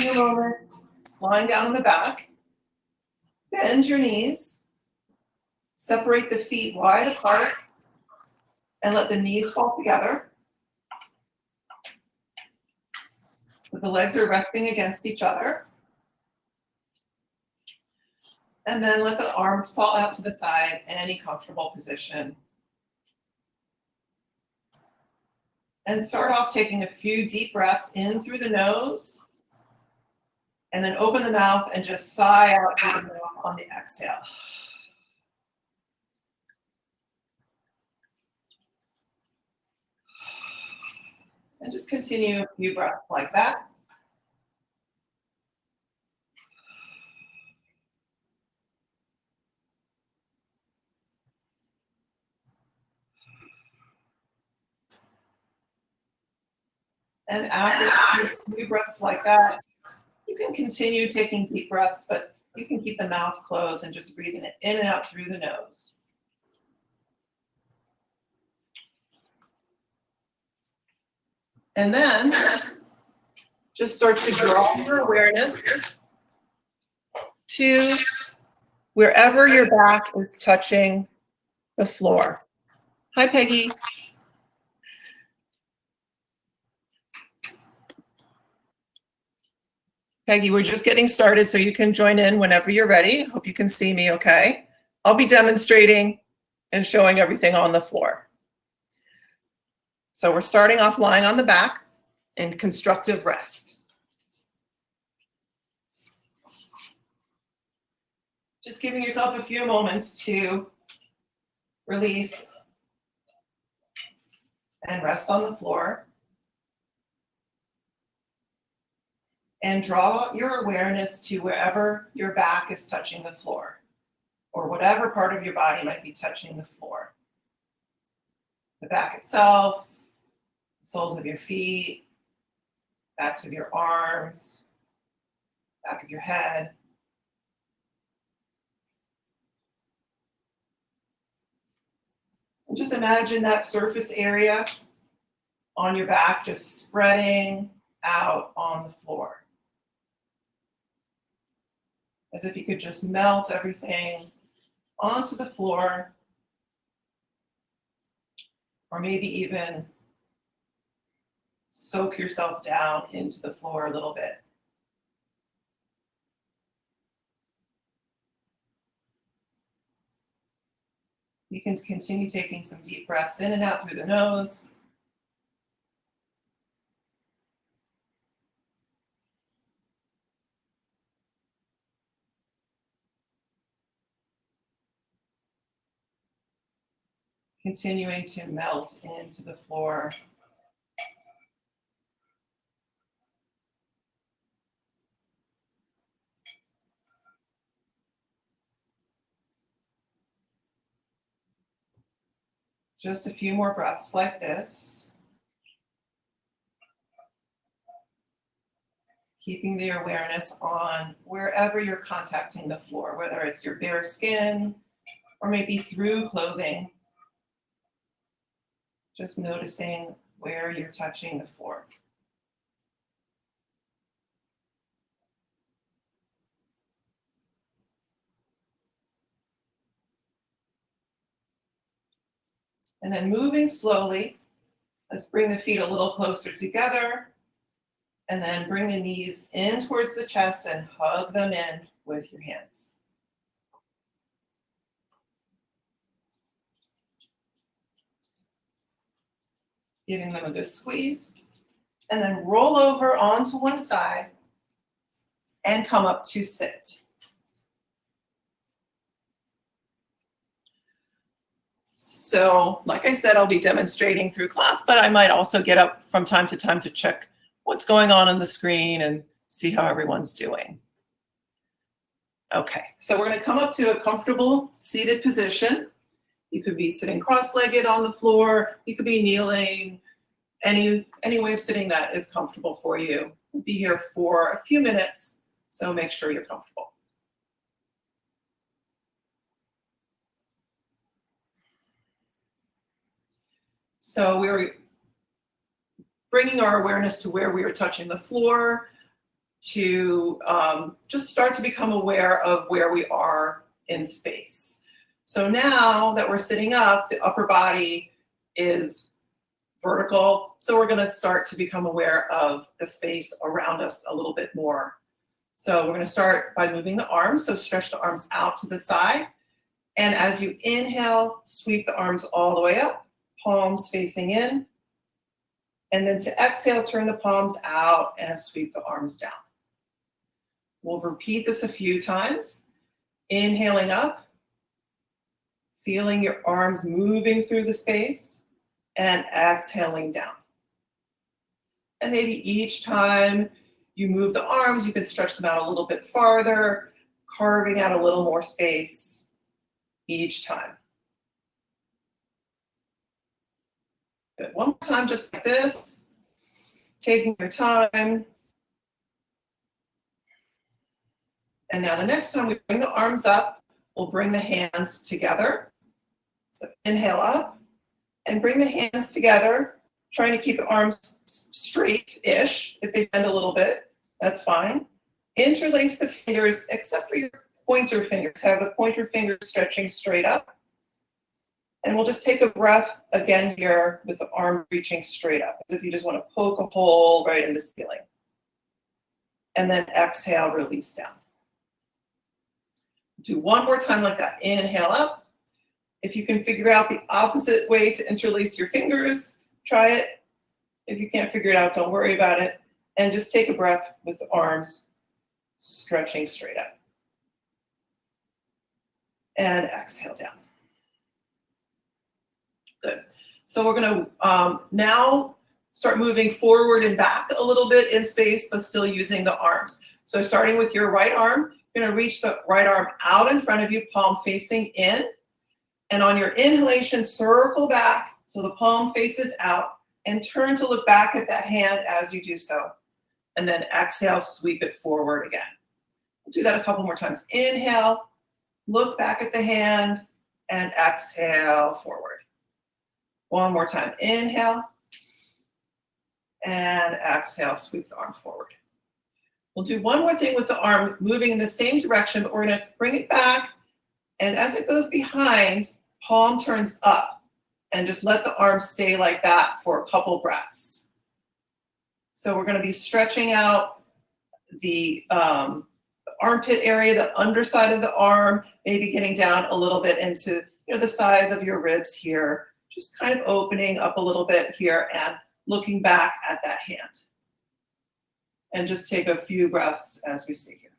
few moments lying down on the back. Bend your knees. Separate the feet wide apart and let the knees fall together. So the legs are resting against each other. And then let the arms fall out to the side, any comfortable position. And start off taking a few deep breaths in through the nose. And then open the mouth and just sigh out through the mouth on the exhale. And just continue a few breaths like that. And after a few breaths like that, you can continue taking deep breaths, but you can keep the mouth closed and just breathing it in and out through the nose. And then just start to draw your awareness to wherever your back is touching the floor. Hi, Peggy. Peggy, we're just getting started, so you can join in whenever you're ready. Hope you can see me okay. I'll be demonstrating and showing everything on the floor. So we're starting off lying on the back in constructive rest. Just giving yourself a few moments to release and rest on the floor. And draw your awareness to wherever your back is touching the floor, or whatever part of your body might be touching the floor. The back itself, soles of your feet, backs of your arms, back of your head. And just imagine that surface area on your back just spreading out on the floor. As if you could just melt everything onto the floor, or maybe even soak yourself down into the floor a little bit. You can continue taking some deep breaths in and out through the nose. Continuing to melt into the floor. Just a few more breaths like this. Keeping the awareness on wherever you're contacting the floor, whether it's your bare skin or maybe through clothing. Just noticing where you're touching the floor. And then moving slowly, let's bring the feet a little closer together, and then bring the knees in towards the chest and hug them in with your hands. Giving them a good squeeze, and then roll over onto one side and come up to sit. So, like I said, I'll be demonstrating through class, but I might also get up from time to time to check what's going on the screen and see how everyone's doing. Okay, so we're going to come up to a comfortable seated position. You could be sitting cross-legged on the floor. You could be kneeling. Any way of sitting that is comfortable for you. We'll be here for a few minutes, so make sure you're comfortable. So we're bringing our awareness to where we are touching the floor. to just start to become aware of where we are in space. So now that we're sitting up, the upper body is vertical. So we're going to start to become aware of the space around us a little bit more. So we're going to start by moving the arms. So stretch the arms out to the side. And as you inhale, sweep the arms all the way up, palms facing in. And then to exhale, turn the palms out and sweep the arms down. We'll repeat this a few times. Inhaling up, feeling your arms moving through the space, and exhaling down. And maybe each time you move the arms, you can stretch them out a little bit farther, carving out a little more space each time. Good. One more time, just like this, taking your time. And now the next time we bring the arms up, we'll bring the hands together. So inhale up and bring the hands together, trying to keep the arms straight-ish. If they bend a little bit, that's fine. Interlace the fingers, except for your pointer fingers. Have the pointer fingers stretching straight up. And we'll just take a breath again here with the arm reaching straight up, as if you just want to poke a hole right in the ceiling. And then exhale, release down. Do one more time like that. Inhale up. If you can figure out the opposite way to interlace your fingers, try it. If you can't figure it out, don't worry about it. And just take a breath with the arms stretching straight up. And exhale down. Good. So we're going to now start moving forward and back a little bit in space, but still using the arms. So starting with your right arm, you're going to reach the right arm out in front of you, palm facing in. And on your inhalation, circle back so the palm faces out and turn to look back at that hand as you do so. And then exhale, sweep it forward again. We'll do that a couple more times. Inhale, look back at the hand, and exhale forward. One more time. Inhale, and exhale, sweep the arm forward. We'll do one more thing with the arm moving in the same direction, but we're going to bring it back. And as it goes behind, palm turns up. And just let the arm stay like that for a couple breaths. So we're going to be stretching out the armpit area, the underside of the arm, maybe getting down a little bit into the sides of your ribs here. Just kind of opening up a little bit here and looking back at that hand. And just take a few breaths as we see here.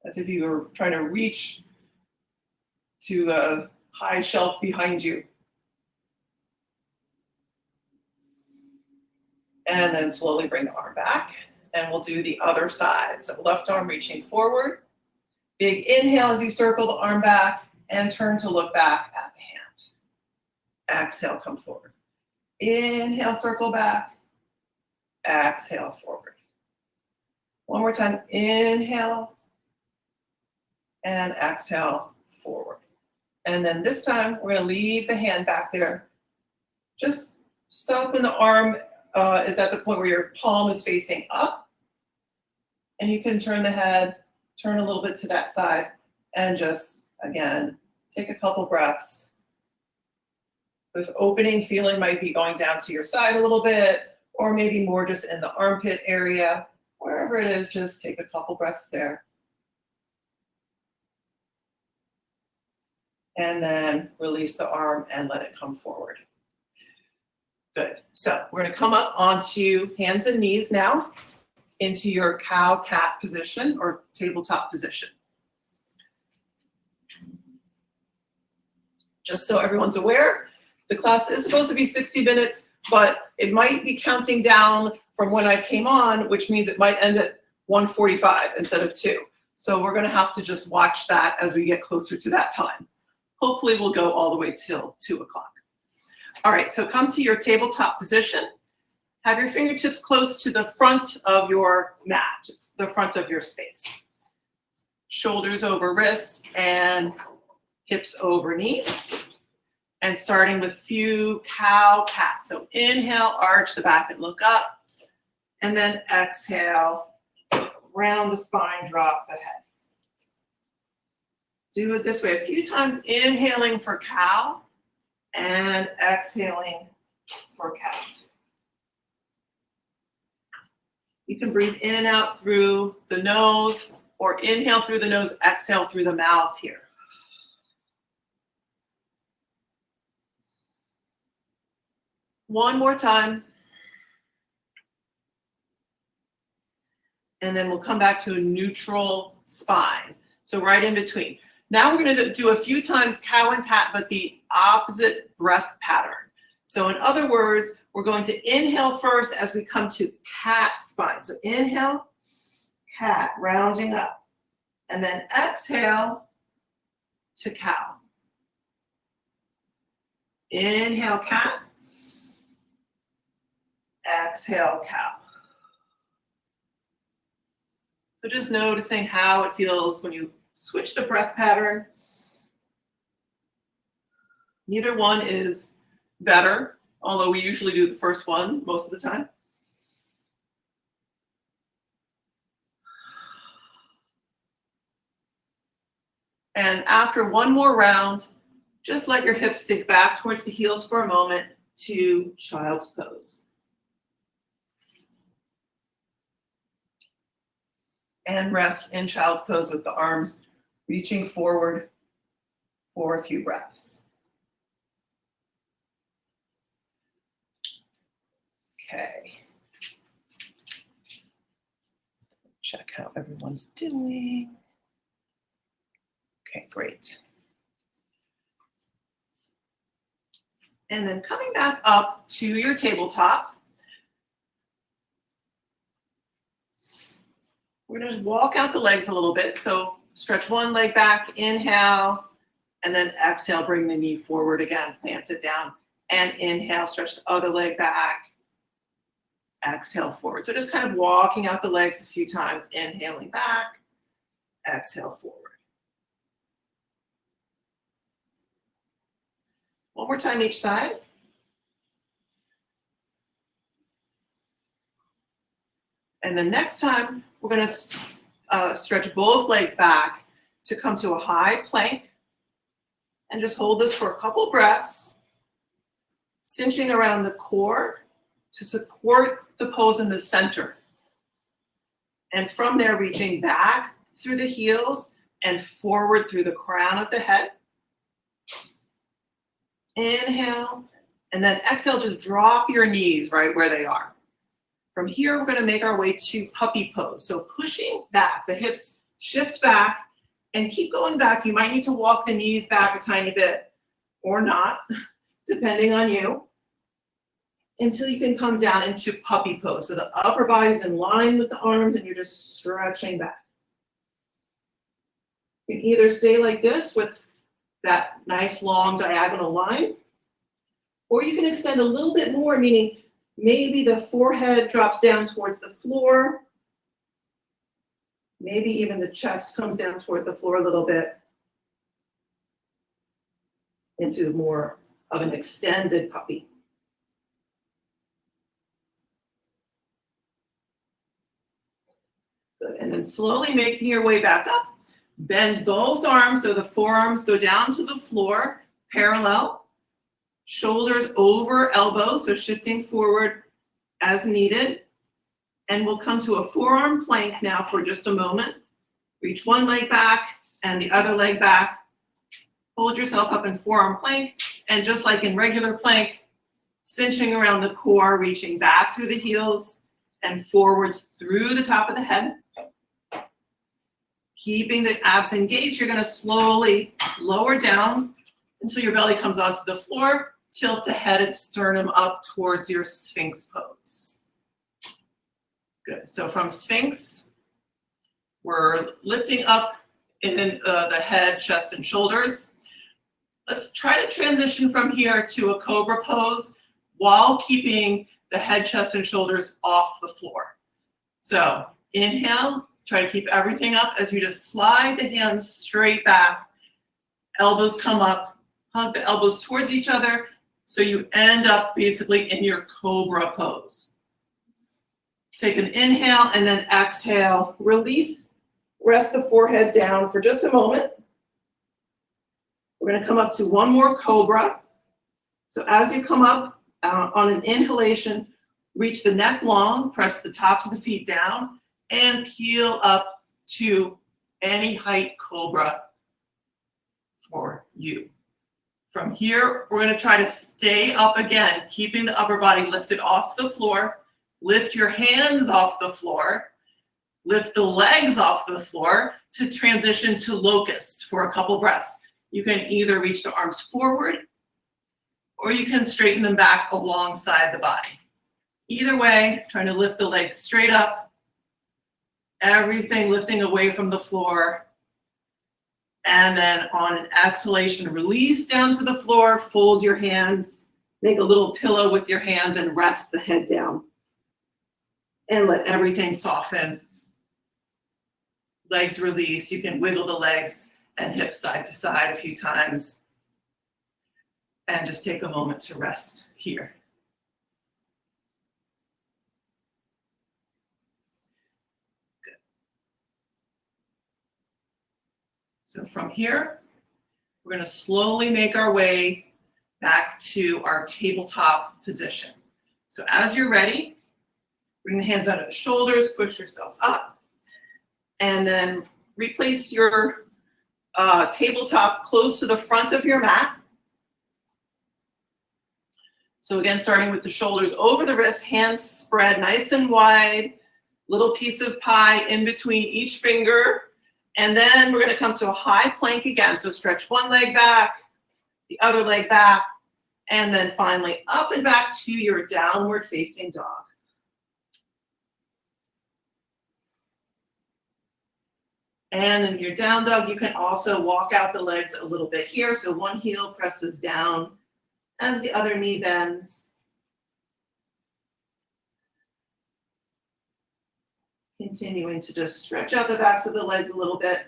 As if you were trying to reach to a high shelf behind you. And then slowly bring the arm back. And we'll do the other side. So left arm reaching forward. Big inhale as you circle the arm back and turn to look back at the hand. Exhale, come forward. Inhale, circle back. Exhale, forward. One more time. Inhale. And exhale, forward. And then this time, we're going to leave the hand back there. Just stop when the arm is at the point where your palm is facing up. And you can turn the head, turn a little bit to that side, and just, again, take a couple breaths. The opening feeling might be going down to your side a little bit, or maybe more just in the armpit area. Wherever it is, just take a couple breaths there. And then release the arm and let it come forward. Good. So we're going to come up onto hands and knees now into your cow-cat position or tabletop position. Just so everyone's aware, the class is supposed to be 60 minutes, but it might be counting down from when I came on, which means it might end at 1:45 instead of 2. So we're going to have to just watch that as we get closer to that time. Hopefully we'll go all the way till 2 o'clock. All right, so come to your tabletop position. Have your fingertips close to the front of your mat, the front of your space. Shoulders over wrists and hips over knees. And starting with few cow-cat. So inhale, arch the back and look up. And then exhale, round the spine, drop the head. Do it this way a few times, inhaling for cow and exhaling for cat. You can breathe in and out through the nose, or inhale through the nose, exhale through the mouth here. One more time. And then we'll come back to a neutral spine. So right in between. Now we're going to do a few times cow and cat, but the opposite breath pattern. So in other words, we're going to inhale first as we come to cat spine. So inhale, cat, rounding up. And then exhale to cow. Inhale, cat. Exhale, cow. So just noticing how it feels when you switch the breath pattern. Neither one is better, although we usually do the first one most of the time. And after one more round, just let your hips sink back towards the heels for a moment to child's pose. And rest in child's pose with the arms reaching forward for a few breaths. Okay. Check how everyone's doing. Okay, great. And then coming back up to your tabletop, we're going to walk out the legs a little bit. So stretch one leg back, inhale, and then exhale, bring the knee forward again, plant it down, and inhale, stretch the other leg back, exhale forward. So just kind of walking out the legs a few times, inhaling back, exhale forward. One more time each side. And then next time, we're going to stretch both legs back to come to a high plank. And just hold this for a couple breaths, cinching around the core to support the pose in the center. And from there, reaching back through the heels and forward through the crown of the head. Inhale, and then exhale, just drop your knees right where they are. From here, we're going to make our way to puppy pose. So pushing back, the hips shift back and keep going back. You might need to walk the knees back a tiny bit or not, depending on you, until you can come down into puppy pose. So the upper body's in line with the arms and you're just stretching back. You can either stay like this with that nice long diagonal line, or you can extend a little bit more, meaning maybe the forehead drops down towards the floor. Maybe even the chest comes down towards the floor a little bit into more of an extended puppy. Good, and then slowly making your way back up. Bend both arms so the forearms go down to the floor, parallel. Shoulders over elbows, so shifting forward as needed. And we'll come to a forearm plank now for just a moment. Reach one leg back and the other leg back. Hold yourself up in forearm plank. And just like in regular plank, cinching around the core, reaching back through the heels and forwards through the top of the head. Keeping the abs engaged, you're going to slowly lower down until your belly comes onto the floor. Tilt the head and sternum up towards your Sphinx pose. Good. So from Sphinx, we're lifting up in the head, chest, and shoulders. Let's try to transition from here to a Cobra Pose while keeping the head, chest, and shoulders off the floor. So inhale. Try to keep everything up as you just slide the hands straight back. Elbows come up, hug the elbows towards each other, so you end up basically in your Cobra Pose. Take an inhale and then exhale. Release. Rest the forehead down for just a moment. We're going to come up to one more Cobra. So as you come up on an inhalation, reach the neck long, press the tops of the feet down, and peel up to any height Cobra for you. From here, we're going to try to stay up again, keeping the upper body lifted off the floor. Lift your hands off the floor. Lift the legs off the floor to transition to Locust for a couple breaths. You can either reach the arms forward or you can straighten them back alongside the body. Either way, trying to lift the legs straight up, everything lifting away from the floor. And then on an exhalation, release down to the floor, fold your hands, make a little pillow with your hands and rest the head down. And let everything soften. Legs release. You can wiggle the legs and hips side to side a few times. And just take a moment to rest here. Good. So from here, we're going to slowly make our way back to our tabletop position. So as you're ready, bring the hands under the shoulders, push yourself up, and then replace your tabletop close to the front of your mat. So again, starting with the shoulders over the wrist, hands spread nice and wide, little piece of pie in between each finger. And then we're going to come to a high plank again. So stretch one leg back, the other leg back, and then finally up and back to your downward facing dog. And in your down dog, you can also walk out the legs a little bit here. So one heel presses down as the other knee bends. Continuing to just stretch out the backs of the legs a little bit.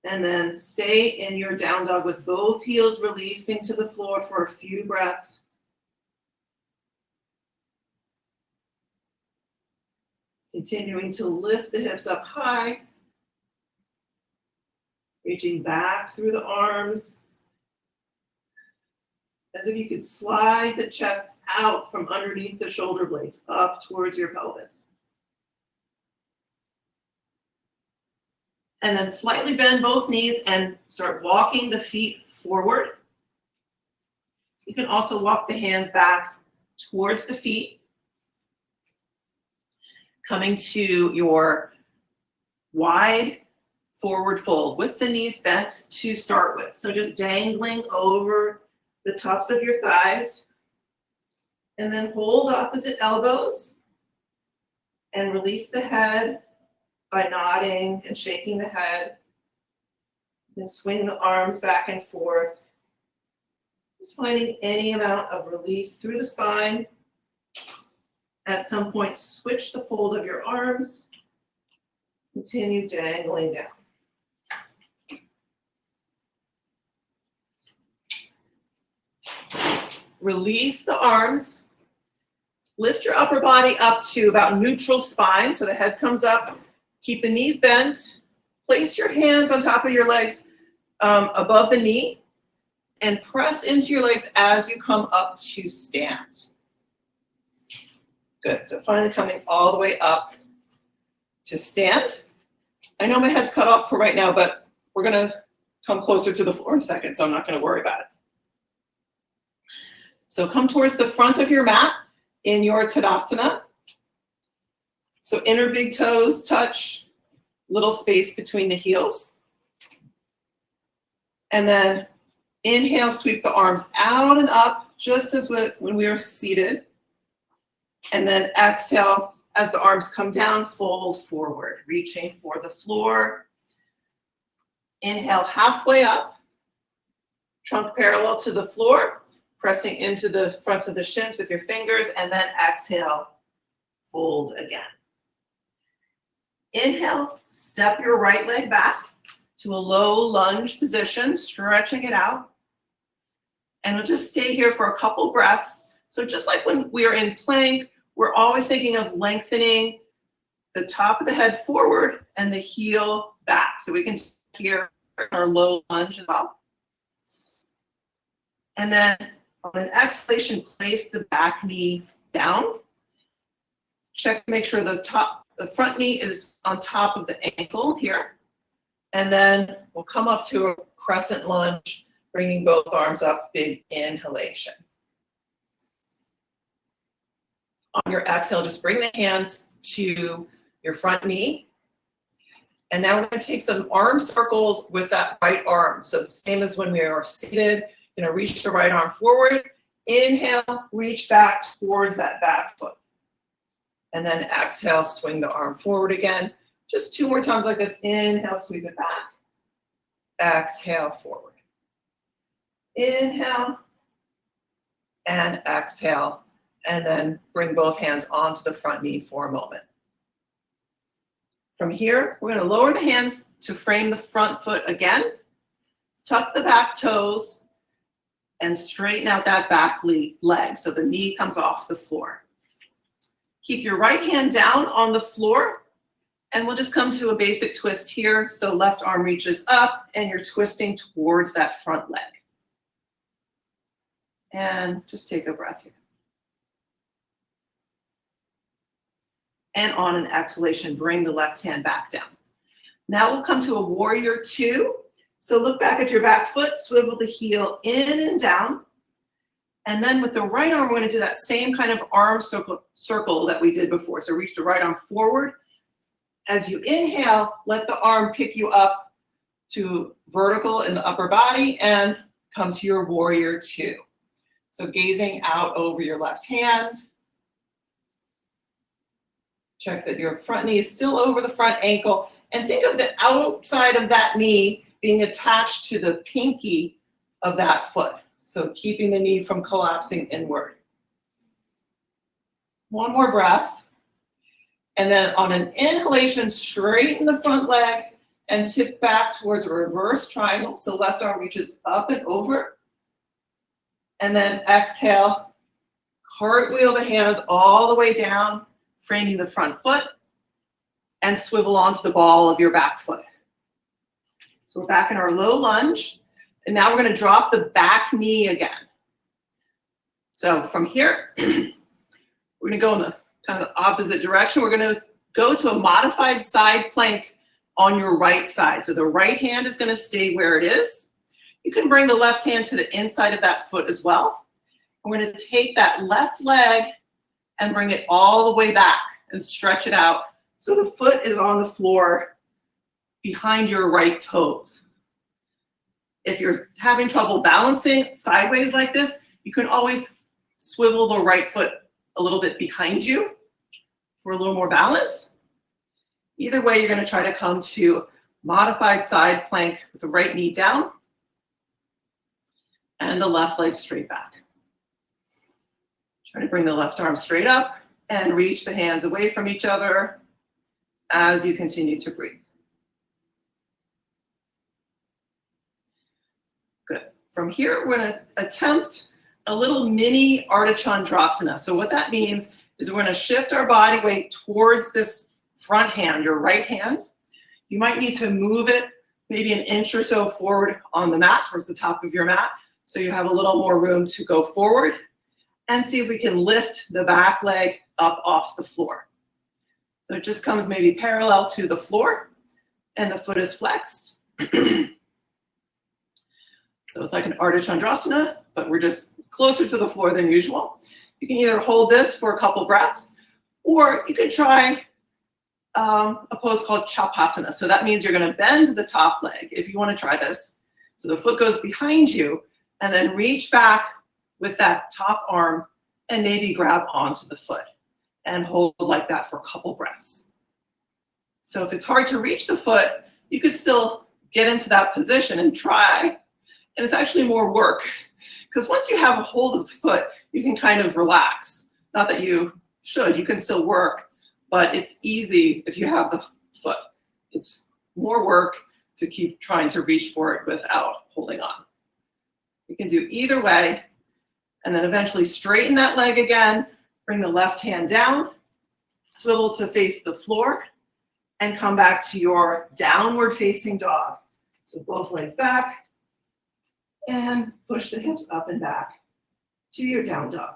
And then stay in your down dog with both heels releasing to the floor for a few breaths. Continuing to lift the hips up high. Reaching back through the arms. As if you could slide the chest out from underneath the shoulder blades up towards your pelvis. And then slightly bend both knees and start walking the feet forward. You can also walk the hands back towards the feet. Coming to your wide forward fold with the knees bent to start with. So just dangling over the tops of your thighs. And then hold opposite elbows and release the head by nodding and shaking the head. And swing the arms back and forth. Just finding any amount of release through the spine. At some point, switch the fold of your arms. Continue dangling down. Release the arms. Lift your upper body up to about neutral spine, so the head comes up. Keep the knees bent. Place your hands on top of your legs above the knee. And press into your legs as you come up to stand. Good, so finally coming all the way up to stand. I know my head's cut off for right now, but we're gonna come closer to the floor in a second, so I'm not gonna worry about it. So come towards the front of your mat in your Tadasana. So inner big toes touch, little space between the heels. And then inhale, sweep the arms out and up, just as when we are seated. And then exhale, as the arms come down, fold forward, reaching for the floor. Inhale, halfway up, trunk parallel to the floor, pressing into the fronts of the shins with your fingers, and then exhale, fold again. Inhale, step your right leg back to a low lunge position, stretching it out. And we'll just stay here for a couple breaths. So just like when we are in plank we're always thinking of lengthening the top of the head forward and the heel back. So we can here our low lunge as well. And then on an exhalation, place the back knee down. Check to make sure the front knee is on top of the ankle here. And then we'll come up to a crescent lunge, bringing both arms up, big inhalation. On your exhale, just bring the hands to your front knee. And now we're going to take some arm circles with that right arm. So the same as when we are seated, you're going to reach the right arm forward. Inhale, reach back towards that back foot. And then exhale, swing the arm forward again. Just 2 more times like this. Inhale, sweep it back. Exhale, forward. Inhale and exhale. And then bring both hands onto the front knee for a moment. From here, we're going to lower the hands to frame the front foot again. Tuck the back toes and straighten out that back leg so the knee comes off the floor. Keep your right hand down on the floor, and we'll just come to a basic twist here. So left arm reaches up, and you're twisting towards that front leg. And just take a breath here. And on an exhalation, bring the left hand back down. Now we'll come to a warrior 2. So look back at your back foot, swivel the heel in and down. And then with the right arm, we're going to do that same kind of arm circle that we did before. So reach the right arm forward. As you inhale, let the arm pick you up to vertical in the upper body and come to your warrior 2. So gazing out over your left hand. Check that your front knee is still over the front ankle. And think of the outside of that knee being attached to the pinky of that foot. So keeping the knee from collapsing inward. One more breath. And then on an inhalation, straighten the front leg and tip back towards a reverse triangle. So left arm reaches up and over. And then exhale, cartwheel the hands all the way down, framing the front foot, and swivel onto the ball of your back foot. So we're back in our low lunge, and now we're going to drop the back knee again. So from here, we're going to go in the kind of the opposite direction. We're going to go to a modified side plank on your right side. So the right hand is going to stay where it is. You can bring the left hand to the inside of that foot as well. We're going to take that left leg and bring it all the way back and stretch it out so the foot is on the floor behind your right toes. If you're having trouble balancing sideways like this, you can always swivel the right foot a little bit behind you for a little more balance. Either way, you're going to try to come to modified side plank with the right knee down and the left leg straight back. Try to bring the left arm straight up and reach the hands away from each other as you continue to breathe. Good. From here, we're going to attempt a little mini Artichondrasana. So what that means is we're going to shift our body weight towards this front hand, your right hand. You might need to move it maybe an inch or so forward on the mat, towards the top of your mat, so you have a little more room to go forward. And see if we can lift the back leg up off the floor. So it just comes maybe parallel to the floor, and the foot is flexed. So it's like an Ardha but we're just closer to the floor than usual. You can either hold this for a couple breaths, or you could try a pose called Chappasana. So that means you're going to bend the top leg if you want to try this. So the foot goes behind you, and then reach back with that top arm and maybe grab onto the foot and hold like that for a couple breaths. So if it's hard to reach the foot, you could still get into that position and try. And it's actually more work, because once you have a hold of the foot, you can kind of relax. Not that you should, you can still work, but it's easy if you have the foot. It's more work to keep trying to reach for it without holding on. You can do either way, and then eventually straighten that leg again, Bring the left hand down, swivel to face the floor, and come back to your downward facing dog. So both legs back, and push the hips up and back to your down dog.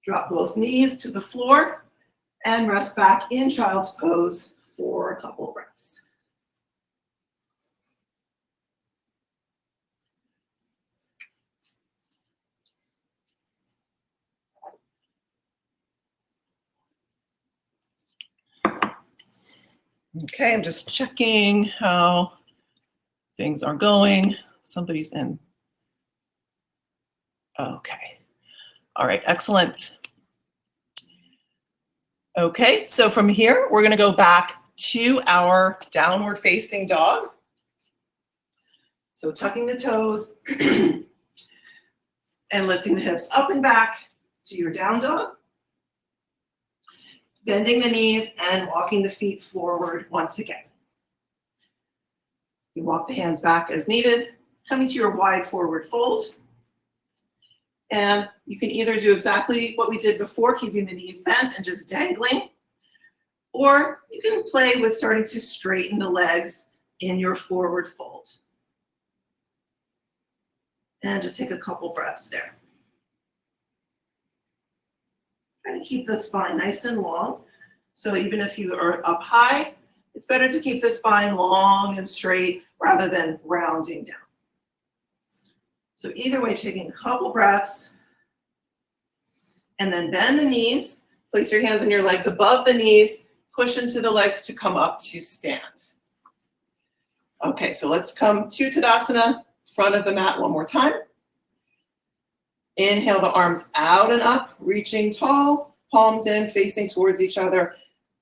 Drop both knees to the floor and rest back in child's pose for a couple breaths. Okay, I'm just checking how things are going. Somebody's in. Okay. All right, excellent. Okay, so from here, we're going to go back to our downward facing dog. So tucking the toes and lifting the hips up and back to your down dog. Bending the knees and walking the feet forward once again. You walk the hands back as needed, coming to your wide forward fold. And you can either do exactly what we did before, keeping the knees bent and just dangling, or you can play with starting to straighten the legs in your forward fold. And just take a couple breaths there. Try to keep the spine nice and long. So even if you are up high, it's better to keep the spine long and straight rather than rounding down. So either way, taking a couple breaths, and then bend the knees, place your hands on your legs above the knees, push into the legs to come up to stand. Okay, so let's come to Tadasana, front of the mat one more time. Inhale the arms out and up, reaching tall, palms in, facing towards each other.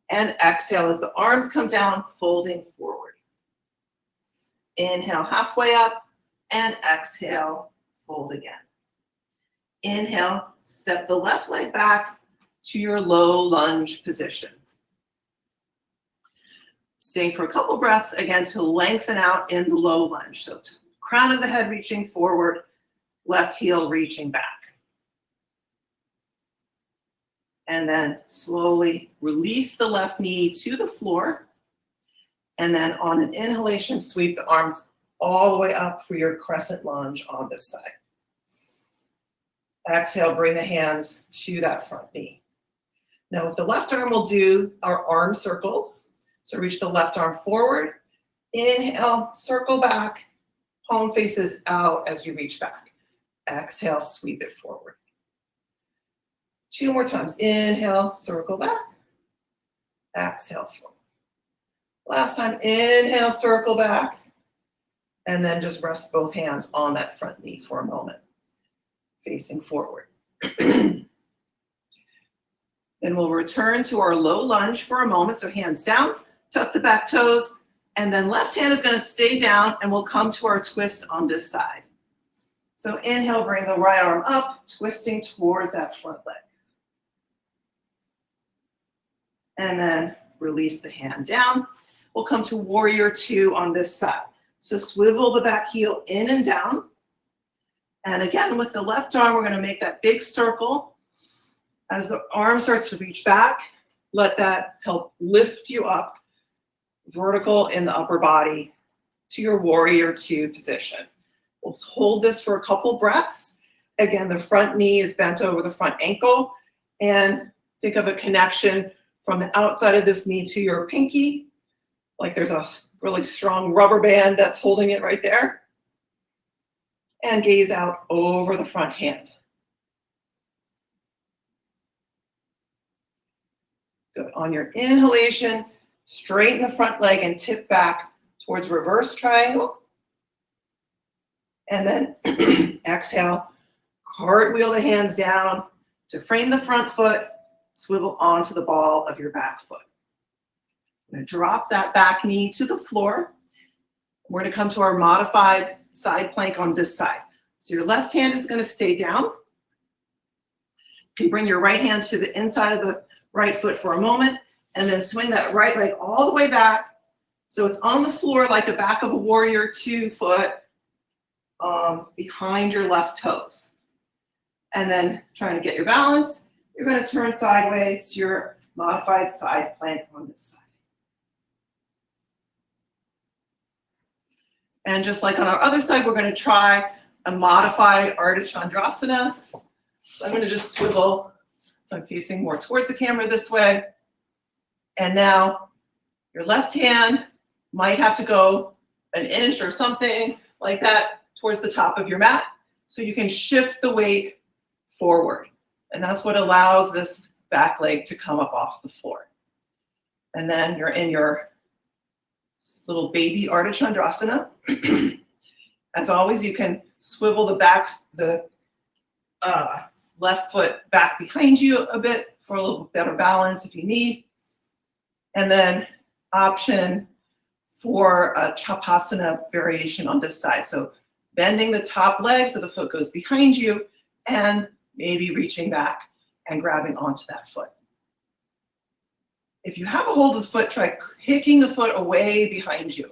And exhale as the arms come down, folding forward. Inhale halfway up, and exhale, fold again. Inhale, step the left leg back to your low lunge position. Staying for a couple breaths, again, to lengthen out in the low lunge. So crown of the head reaching forward, left heel reaching back. And then slowly release the left knee to the floor. And then on an inhalation, sweep the arms all the way up for your crescent lunge on this side. Exhale, bring the hands to that front knee. Now with the left arm, we'll do our arm circles. So reach the left arm forward. Inhale, circle back. Palm faces out as you reach back. Exhale, sweep it forward. 2 more times. Inhale, circle back. Exhale, forward. Last time, inhale, circle back. And then just rest both hands on that front knee for a moment, facing forward. Then we'll return to our low lunge for a moment. So hands down, tuck the back toes, and then left hand is going to stay down, and we'll come to our twist on this side. So inhale, bring the right arm up, twisting towards that front leg. And then release the hand down. We'll come to warrior 2 on this side. So swivel the back heel in and down. And again, with the left arm, we're going to make that big circle. As the arm starts to reach back, let that help lift you up vertical in the upper body to your warrior 2 position. We'll hold this for a couple breaths. Again, the front knee is bent over the front ankle. And think of a connection from the outside of this knee to your pinky, like there's a really strong rubber band that's holding it right there. And gaze out over the front hand. Good. On your inhalation, straighten the front leg and tip back towards reverse triangle. And then exhale, cartwheel the hands down to frame the front foot, swivel onto the ball of your back foot. I'm going to drop that back knee to the floor. We're going to come to our modified side plank on this side. So your left hand is going to stay down. You can bring your right hand to the inside of the right foot for a moment, and then swing that right leg all the way back. So it's on the floor like the back of a warrior 2 foot behind your left toes. And then trying to get your balance, you're going to turn sideways to your modified side plank on this side. And just like on our other side, we're going to try a modified Artichondrasana. So I'm going to just swivel, so I'm facing more towards the camera this way. And now your left hand might have to go an inch or something like that towards the top of your mat, so you can shift the weight forward. And that's what allows this back leg to come up off the floor. And then you're in your little baby Artichondrasana. As always, you can swivel the left foot back behind you a bit for a little better balance if you need. And then option for a Chappasana variation on this side. So bending the top leg so the foot goes behind you and maybe reaching back and grabbing onto that foot. If you have a hold of the foot, try kicking the foot away behind you.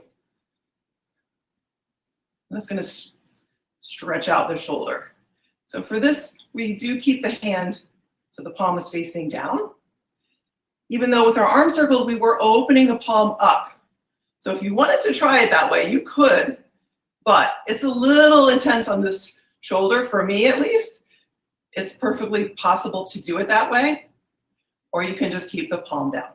That's going to stretch out the shoulder. So for this, we do keep the hand so the palm is facing down. Even though with our arm circles, we were opening the palm up. So if you wanted to try it that way, you could, but it's a little intense on this shoulder, for me at least. It's perfectly possible to do it that way, or you can just keep the palm down.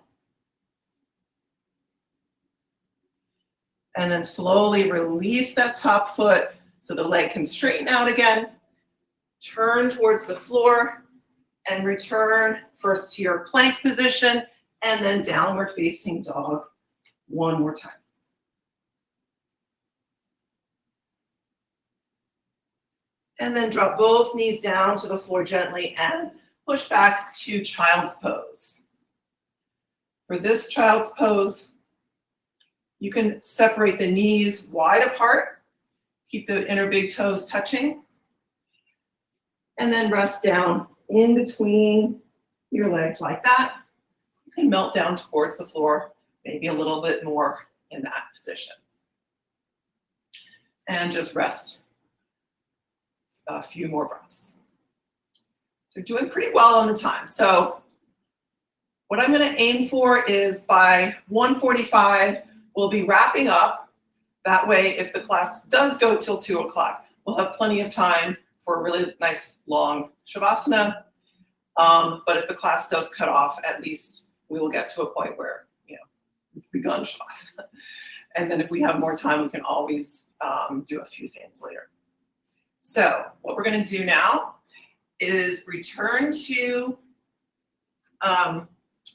And then slowly release that top foot so the leg can straighten out again. Turn towards the floor and return first to your plank position and then downward facing dog one more time. And then drop both knees down to the floor gently and push back to child's pose. For this child's pose, you can separate the knees wide apart, keep the inner big toes touching, and then rest down in between your legs like that. You can melt down towards the floor, maybe a little bit more in that position. And just rest a few more breaths. So doing pretty well on the time. So what I'm going to aim for is by 1:45, we'll be wrapping up. That way, if the class does go till 2 o'clock, we'll have plenty of time for a really nice long Shavasana. But if the class does cut off, at least we will get to a point where, we've begun Shavasana. And then if we have more time, we can always do a few things later. So what we're going to do now is return to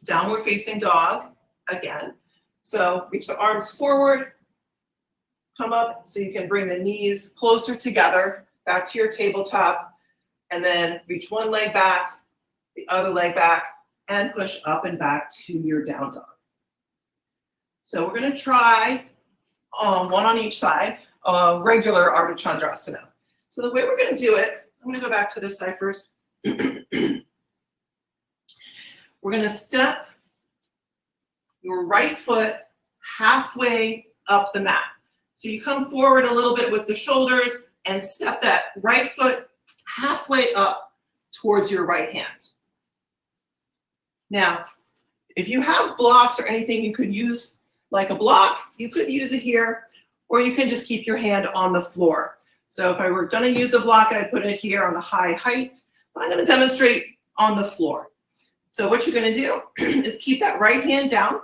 downward facing dog again. So reach the arms forward, come up so you can bring the knees closer together, back to your tabletop, and then reach one leg back, the other leg back, and push up and back to your down dog. So we're going to try one on each side, regular Artichondrasana. So the way we're going to do it, I'm going to go back to this side first. We're going to step your right foot halfway up the mat. So you come forward a little bit with the shoulders and step that right foot halfway up towards your right hand. Now, if you have blocks or anything you could use, like a block, you could use it here, or you can just keep your hand on the floor. So if I were going to use a block, I'd put it here on the high height, but I'm going to demonstrate on the floor. So what you're going to do is keep that right hand down,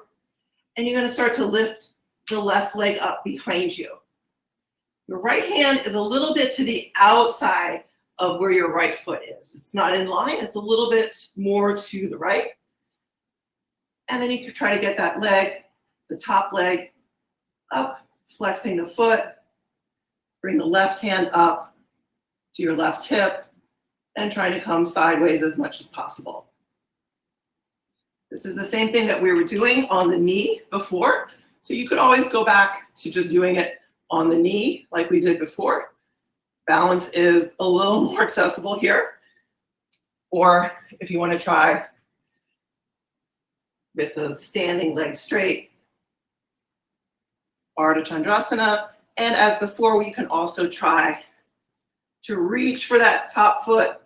and you're going to start to lift the left leg up behind you. Your right hand is a little bit to the outside of where your right foot is. It's not in line, it's a little bit more to the right. And then you can try to get that leg, the top leg, up, flexing the foot. Bring the left hand up to your left hip and try to come sideways as much as possible. This is the same thing that we were doing on the knee before. So you could always go back to just doing it on the knee like we did before. Balance is a little more accessible here. Or if you want to try with the standing leg straight, Ardha Chandrasana. And as before, we can also try to reach for that top foot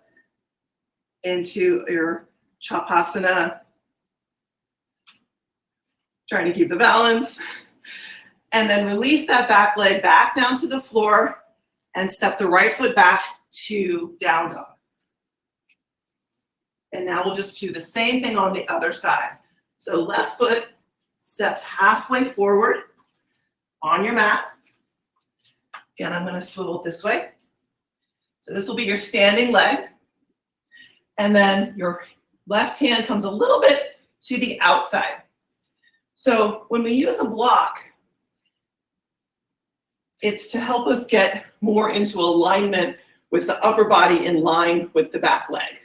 into your Chappasana. Trying to keep the balance. And then release that back leg back down to the floor and step the right foot back to down dog. And now we'll just do the same thing on the other side. So left foot steps halfway forward on your mat. Again, I'm going to swivel this way. So this will be your standing leg. And then your left hand comes a little bit to the outside. So when we use a block, it's to help us get more into alignment with the upper body in line with the back leg.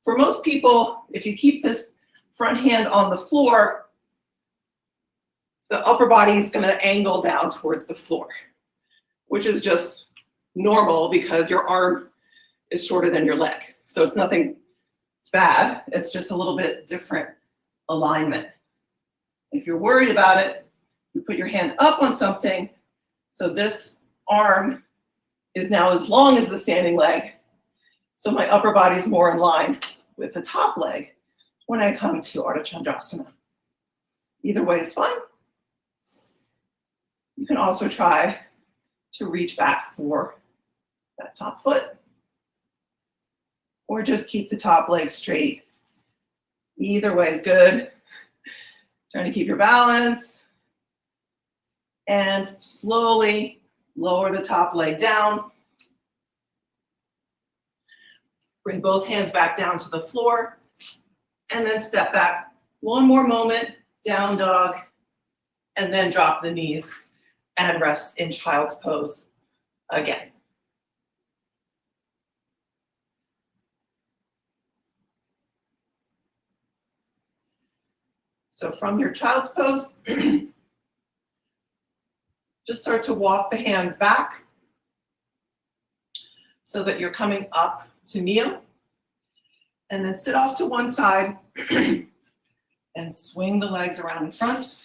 For most people, if you keep this front hand on the floor, the upper body is going to angle down towards the floor, which is just normal because your arm is shorter than your leg. So it's nothing bad. It's just a little bit different alignment. If you're worried about it, you put your hand up on something. So this arm is now as long as the standing leg. So my upper body is more in line with the top leg when I come to Ardha Chandrasana. Either way is fine. You can also try to reach back for that top foot, or just keep the top leg straight. Either way is good. Trying to keep your balance. And slowly lower the top leg down. Bring both hands back down to the floor. And then step back. One more moment, down dog. And then drop the knees and rest in child's pose again. So from your child's pose, just start to walk the hands back so that you're coming up to kneel. And then sit off to one side and swing the legs around in front.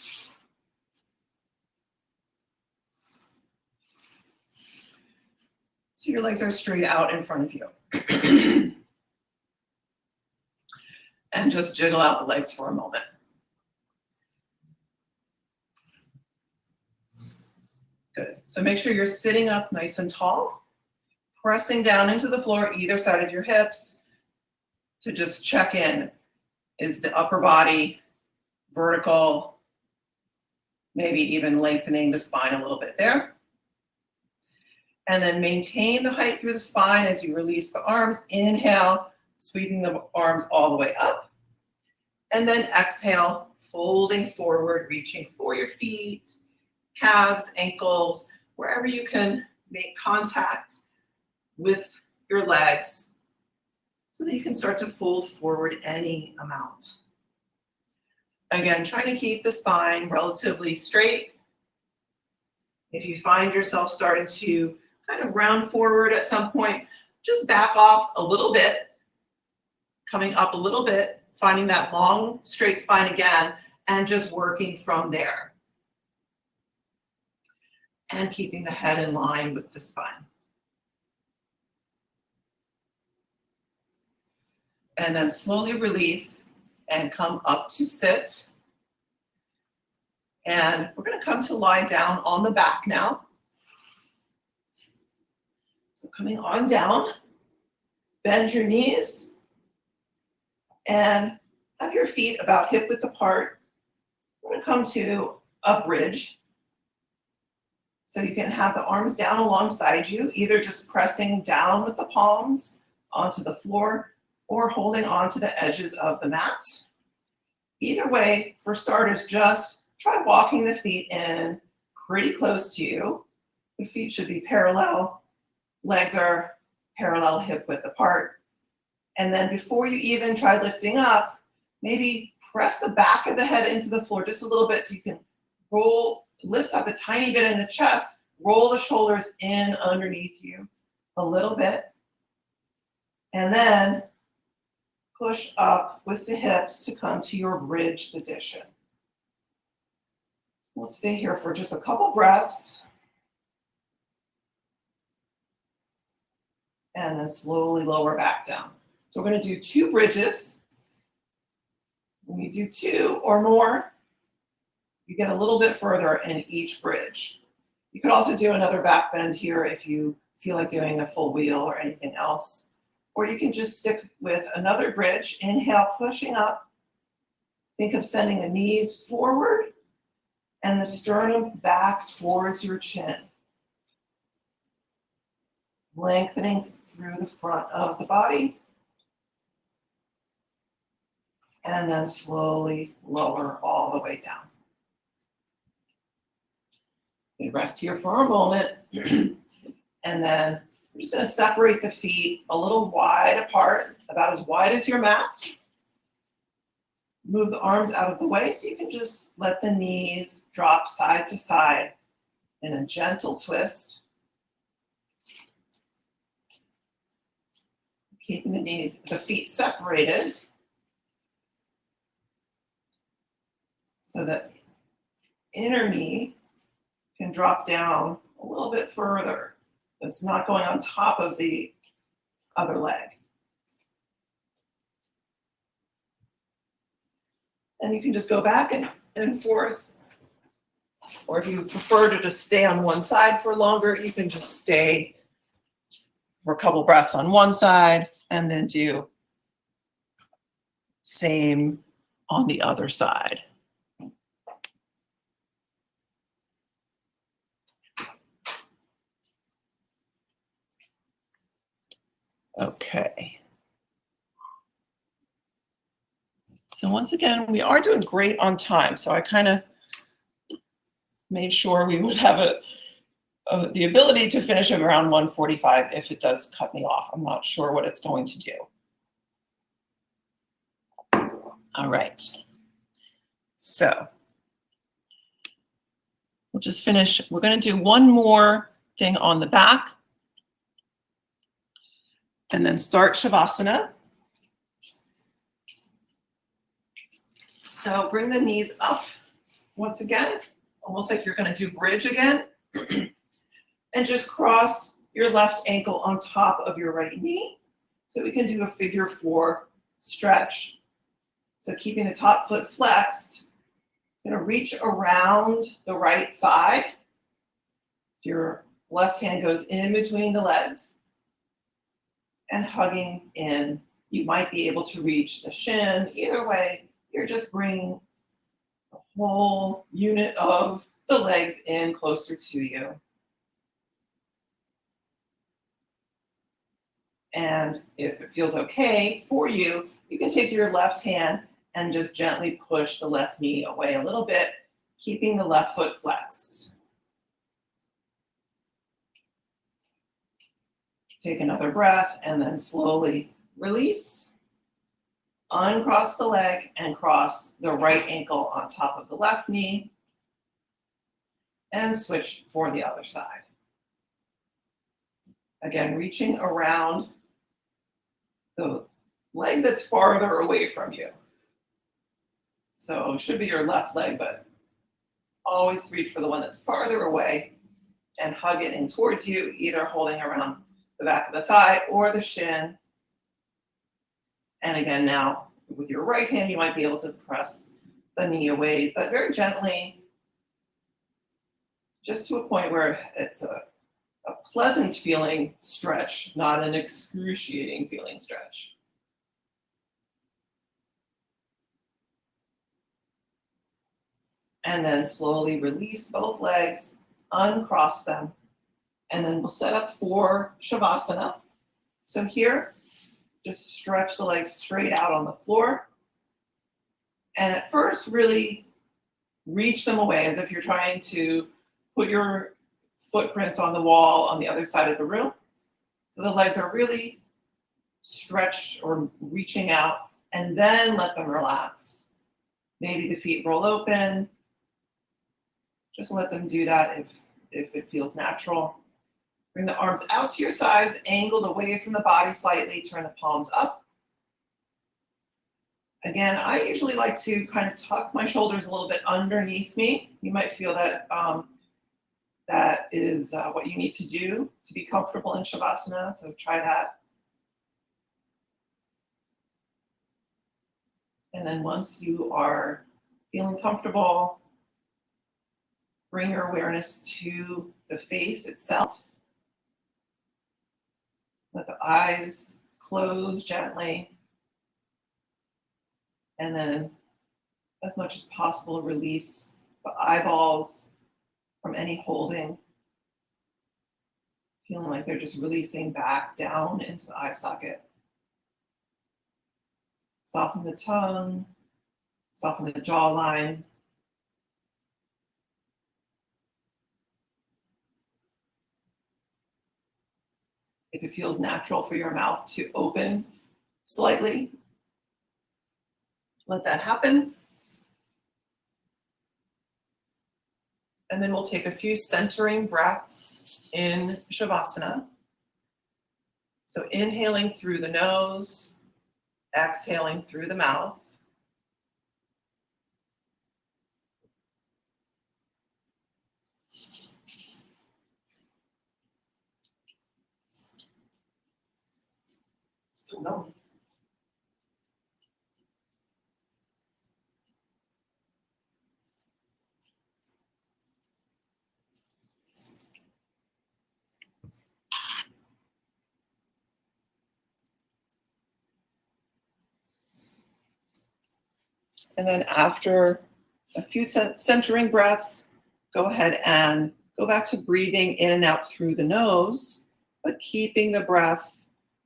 So your legs are straight out in front of you. And just jiggle out the legs for a moment. Good. So make sure you're sitting up nice and tall, pressing down into the floor, either side of your hips, to just check in. Is the upper body vertical? Maybe even lengthening the spine a little bit there. And then maintain the height through the spine as you release the arms. Inhale, sweeping the arms all the way up. And then exhale, folding forward, reaching for your feet, calves, ankles, wherever you can make contact with your legs so that you can start to fold forward any amount. Again, trying to keep the spine relatively straight. If you find yourself starting to kind of round forward at some point, just back off a little bit, coming up a little bit, finding that long, straight spine again, and just working from there. And keeping the head in line with the spine. And then slowly release and come up to sit. And we're going to come to lie down on the back now. So coming on down, bend your knees and have your feet about hip width apart. We're going to come to a bridge. So you can have the arms down alongside you, either just pressing down with the palms onto the floor or holding onto the edges of the mat. Either way, for starters, just try walking the feet in pretty close to you. The feet should be parallel. Legs are parallel hip width apart. And then before you even try lifting up, maybe press the back of the head into the floor just a little bit so you can lift up a tiny bit in the chest, roll the shoulders in underneath you a little bit, and then push up with the hips to come to your bridge position. We'll stay here for just a couple breaths. And then slowly lower back down. So we're going to do 2 bridges. When you do 2 or more, you get a little bit further in each bridge. You could also do another back bend here if you feel like doing a full wheel or anything else. Or you can just stick with another bridge. Inhale, pushing up. Think of sending the knees forward and the sternum back towards your chin. Lengthening through the front of the body. And then slowly lower all the way down. You rest here for a moment. And then we're just going to separate the feet a little wide apart, about as wide as your mat. Move the arms out of the way so you can just let the knees drop side to side in a gentle twist. Keeping the feet separated so that inner knee can drop down a little bit further. It's not going on top of the other leg. And you can just go back and forth. Or if you prefer to just stay on one side for longer, you can just stay for a couple breaths on one side and then do same on the other side. Okay. So once again, we are doing great on time. So I kind of made sure we would have the ability to finish around 1:45 if it does cut me off. I'm not sure what it's going to do. All right. So we'll just finish. We're going to do one more thing on the back and then start Shavasana. So bring the knees up once again, almost like you're going to do bridge again. And just cross your left ankle on top of your right knee. So we can do a figure 4 stretch. So keeping the top foot flexed, you're going to reach around the right thigh. So your left hand goes in between the legs and hugging in. You might be able to reach the shin. Either way, you're just bringing the whole unit of the legs in closer to you. And if it feels okay for you, you can take your left hand and just gently push the left knee away a little bit, keeping the left foot flexed. Take another breath and then slowly release. Uncross the leg and cross the right ankle on top of the left knee. And switch for the other side. Again, reaching around the leg that's farther away from you. So it should be your left leg, but always reach for the one that's farther away and hug it in towards you, either holding around the back of the thigh or the shin. And again, now with your right hand, you might be able to press the knee away, but very gently, just to a point where it's a pleasant feeling stretch, not an excruciating feeling stretch. And then slowly release both legs, uncross them, and then we'll set up for Shavasana. So here, just stretch the legs straight out on the floor. And at first, really reach them away as if you're trying to put your footprints on the wall on the other side of the room. So the legs are really stretched or reaching out, and then let them relax. Maybe the feet roll open. Just let them do that if it feels natural. Bring the arms out to your sides, angled away from the body slightly. Turn the palms up. Again, I usually like to kind of tuck my shoulders a little bit underneath me. You might feel that that is what you need to do to be comfortable in Shavasana, so try that. And then once you are feeling comfortable, bring your awareness to the face itself. Let the eyes close gently. And then, as much as possible, release the eyeballs from any holding. Feeling like they're just releasing back down into the eye socket. Soften the tongue, soften the jawline. If it feels natural for your mouth to open slightly, let that happen. And then we'll take a few centering breaths in Shavasana. So inhaling through the nose, exhaling through the mouth. Still going. And then after a few centering breaths, go ahead and go back to breathing in and out through the nose, but keeping the breath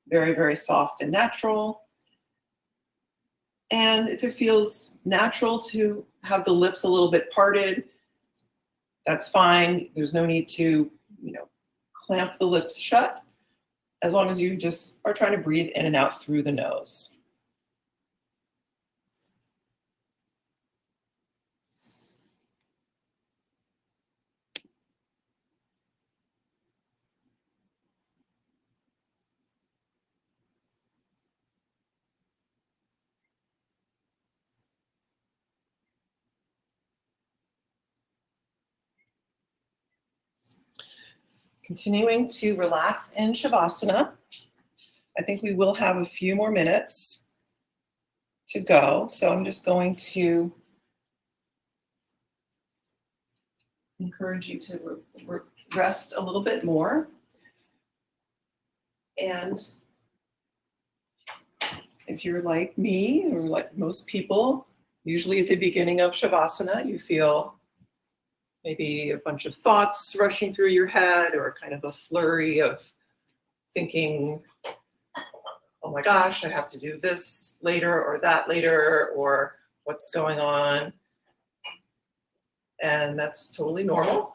very, very soft and natural. And if it feels natural to have the lips a little bit parted, that's fine. There's no need to, clamp the lips shut, as long as you just are trying to breathe in and out through the nose. Continuing to relax in Shavasana. I think we will have a few more minutes to go, so I'm just going to encourage you to rest a little bit more. And if you're like me, or like most people, usually at the beginning of Shavasana, you feel maybe a bunch of thoughts rushing through your head, or kind of a flurry of thinking, oh my gosh, I have to do this later or that later, or what's going on. And that's totally normal.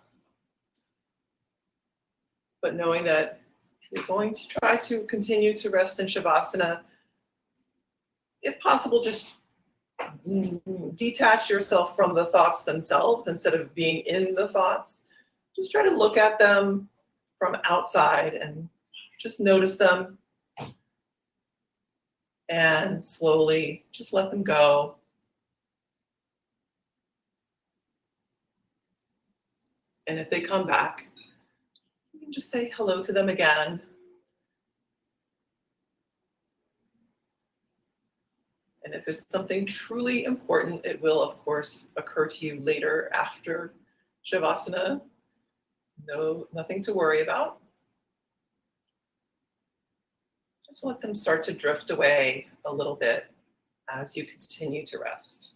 But knowing that you're going to try to continue to rest in Shavasana, if possible, just detach yourself from the thoughts themselves instead of being in the thoughts. Just try to look at them from outside and just notice them, and slowly just let them go. And if they come back, you can just say hello to them again. And if it's something truly important, it will, of course, occur to you later after Shavasana. Nothing to worry about. Just let them start to drift away a little bit as you continue to rest.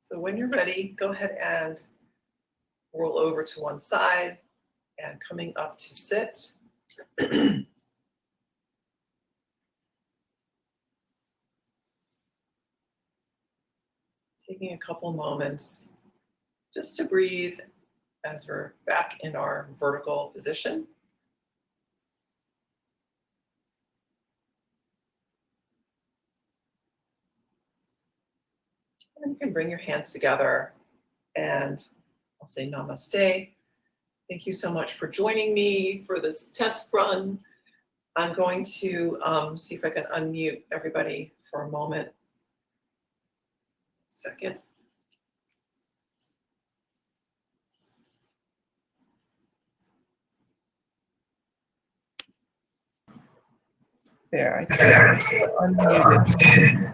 So when you're ready, go ahead and roll over to one side and coming up to sit. Taking a couple moments just to breathe as we're back in our vertical position. And you can bring your hands together and I'll say namaste. Thank you so much for joining me for this test run. I'm going to see if I can unmute everybody for a moment. Second. There, I think I'm unmuted.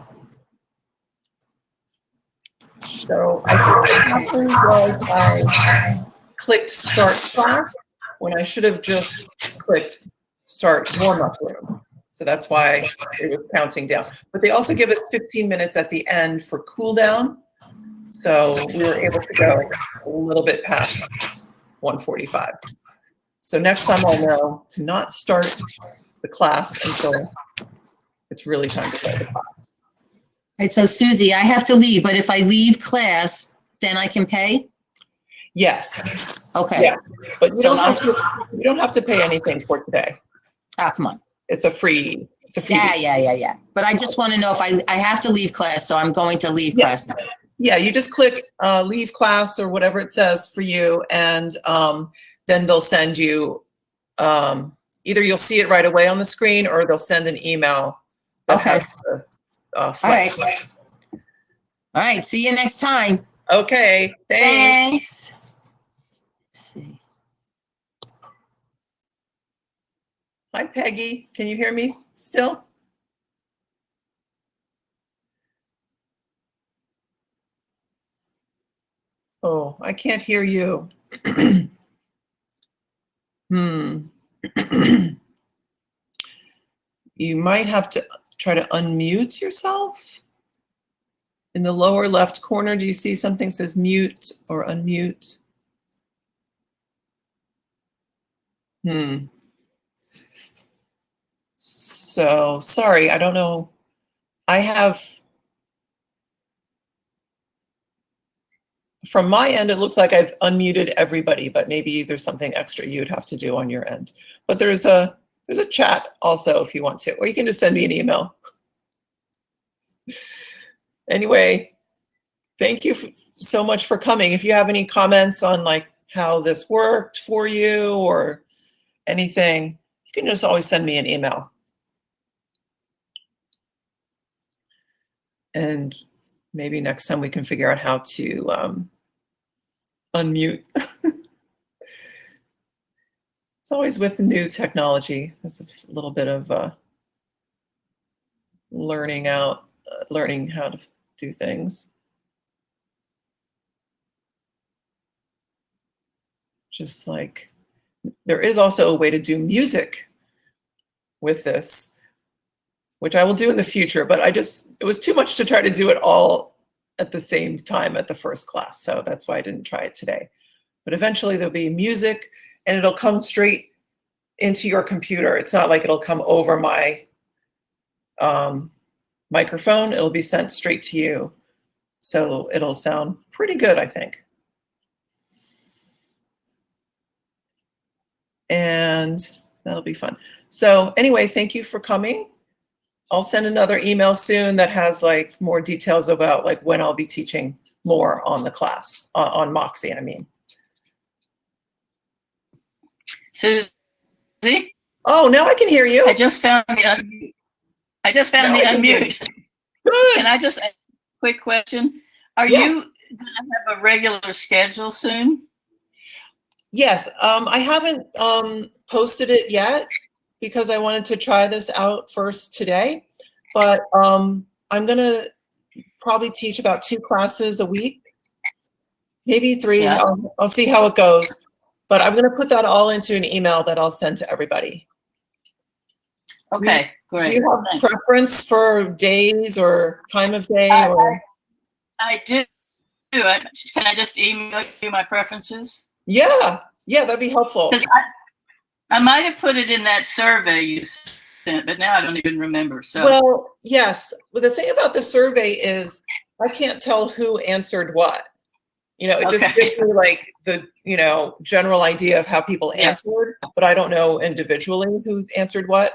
So I think what happened was I clicked start class when I should have just clicked start warm-up room. So that's why it was counting down. But they also give us 15 minutes at the end for cool down. So we were able to go a little bit past 1:45. So next time I'll know to not start the class until it's really time to start the class. All right, so Susie, I have to leave, but if I leave class, then I can pay? Yes. Okay. Yeah. But you So don't have to pay anything for today. Ah, come on. It's a free. Yeah. But I just want to know if I have to leave class, so I'm going to leave class. Yeah, you just click leave class or whatever it says for you, and then they'll send you, either you'll see it right away on the screen or they'll send an email that has the flex. All right, see you next time. Okay, thanks. Let's see. Hi, Peggy. Can you hear me still? Oh, I can't hear you. You might have to try to unmute yourself. In the lower left corner, do you see something that says mute or unmute? So sorry, I don't know. From my end, it looks like I've unmuted everybody, but maybe there's something extra you'd have to do on your end. But there's a chat also if you want to, or you can just send me an email. Anyway, thank you so much for coming. If you have any comments on like how this worked for you or anything, you can just always send me an email. And maybe next time we can figure out how to unmute. It's always with new technology. There's a little bit of learning how to do things. Just like there is also a way to do music with this, which I will do in the future, but it was too much to try to do it all at the same time at the first class. So that's why I didn't try it today. But eventually there'll be music and it'll come straight into your computer. It's not like it'll come over my microphone. It'll be sent straight to you. So it'll sound pretty good, I think. And that'll be fun. So anyway, thank you for coming. I'll send another email soon that has like more details about like when I'll be teaching more on the class, on Moxie, I mean. Susie? Oh, now I can hear you. I just found the unmute. Good. Can I just ask a quick question? Are you going to have a regular schedule soon? Yes, I haven't posted it yet because I wanted to try this out first today, but I'm gonna probably teach about 2 classes a week, maybe 3. Yeah. I'll see how it goes, but I'm gonna put that all into an email that I'll send to everybody. Okay, great. Do you have preference for days or time of day? I do. Can I just email you my preferences? Yeah, that'd be helpful. Because I might have put it in that survey you sent, but now I don't even remember. So Well, yes. Well, the thing about the survey is I can't tell who answered what. It just Okay. gives me like the, general idea of how people Yeah. answered, but I don't know individually who answered what.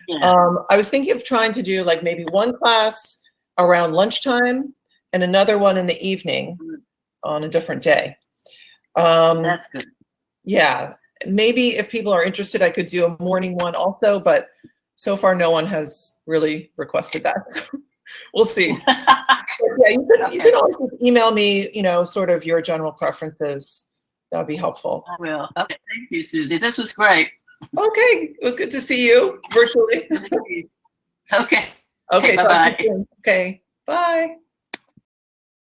yeah. I was thinking of trying to do like maybe one class around lunchtime and another one in the evening on a different day. That's good. Yeah, maybe if people are interested, I could do a morning one also, but so far no one has really requested that. We'll see. Yeah, you can always just email me, sort of your general preferences. That would be helpful. I will. Okay, thank you, Susie. This was great. Okay, it was good to see you virtually. Okay. Okay, bye-bye. talk to you soon. Okay, bye.